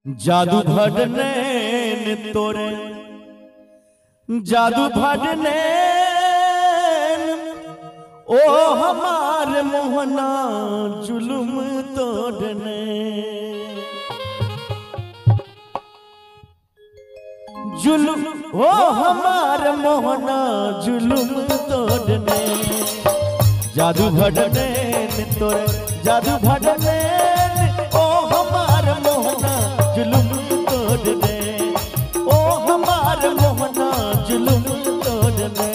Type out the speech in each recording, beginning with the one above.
जादू भड़ने तोरे जादू भड़ने ओ हमार मोहना जुलुम तोड़ने जुलुम ओ हमार मोहना जुलुम तोड़ने जादू भड़ने तोरे जादू भड़ने ओ हमार मोहना जुलुम तोड़ने ओ हमार मोहना जुलुम तोड़ने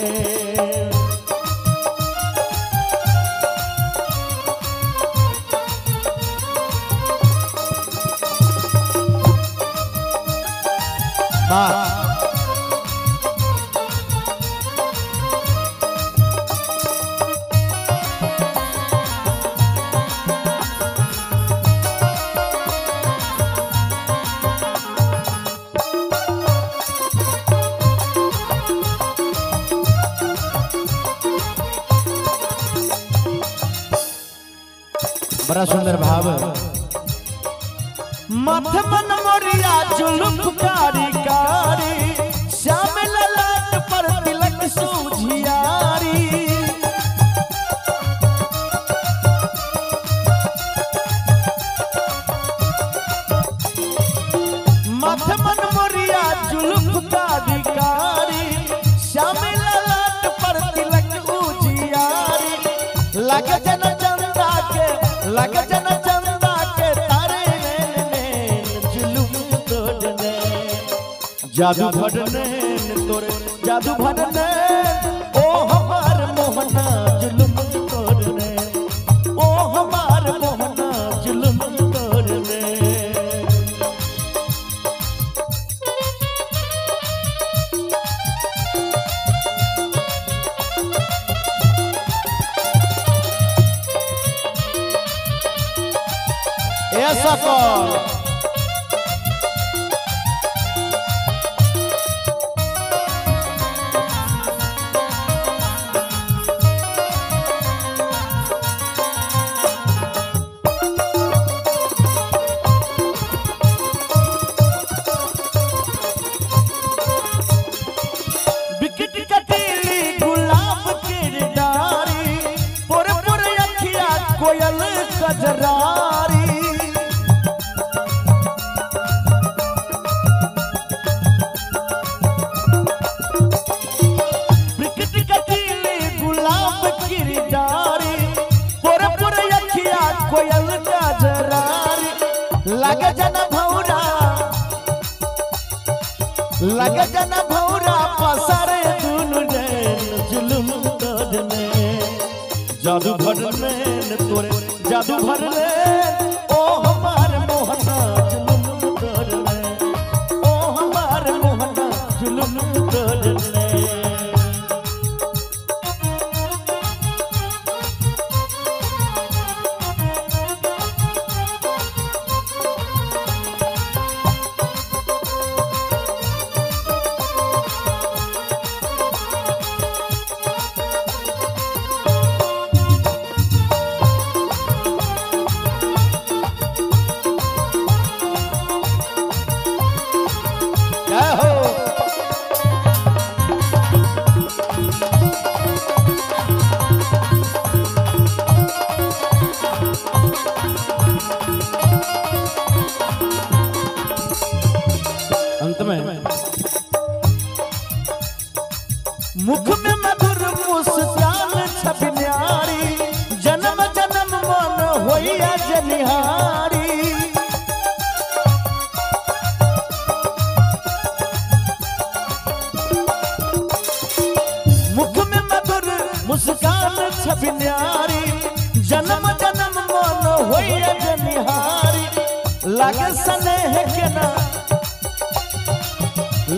बड़ा सुंदर भाव मथ मन मोरिया जुलुम कारी कारी श्याम ललाट पर तिलक सूझियारी मथ मन मोरिया जुलुम कारी कारी श्याम ललाट पर तिलक उजियारी लगे जन चंदा के लगे जन चंदा के तारे नैन जुलुम तोड़ने जादू भड़ने तोरे जादू भड़ने ओ हमार मोहना जुलुम तोड़ने ओ हमार मोहना जुलुम तोड़ने ऐसा कौन बिकट कटीली गुलाब की डारी पुर पुर अखिया कोयल कजरारी कोयल का जरारी लगे जन भौरा लगे जन भौरा पसरे दुनु नैन जुलुम तोड़ने जादू भड़ने तोरे जादू भड़ने ओ हमार मोहना जुलुम तोड़ने ओ हमार मोहना जुलुम तोड़ने अंत में मुख में मधुर मुस्कान छवि न्यारी जन्म जन्म मन होइया जनिहारी मुख में मधुर मुस्कान छवि न्यारी जन्म जन्म मन होइया जनिहारी लगे स्नेह के ना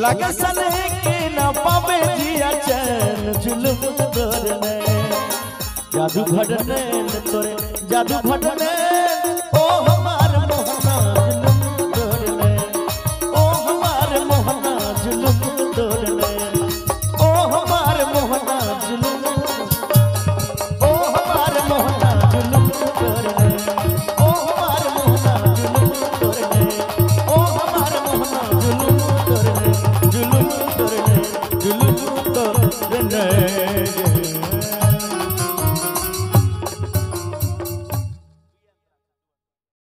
लगे स्नेह के न पावे जिया चैन जुलुम तोड़ने जादू भड़ने तोरे जादू भड़ने ओ हमार मोहना जुलुम तोड़ने ओ हमार मोहना जुलुम तोड़ने ओ हमार मोहना जुलुम ओ हमार मोहना जुलुम तोड़ने ओ हमार मोहना जुलुम तोड़ने ओ जय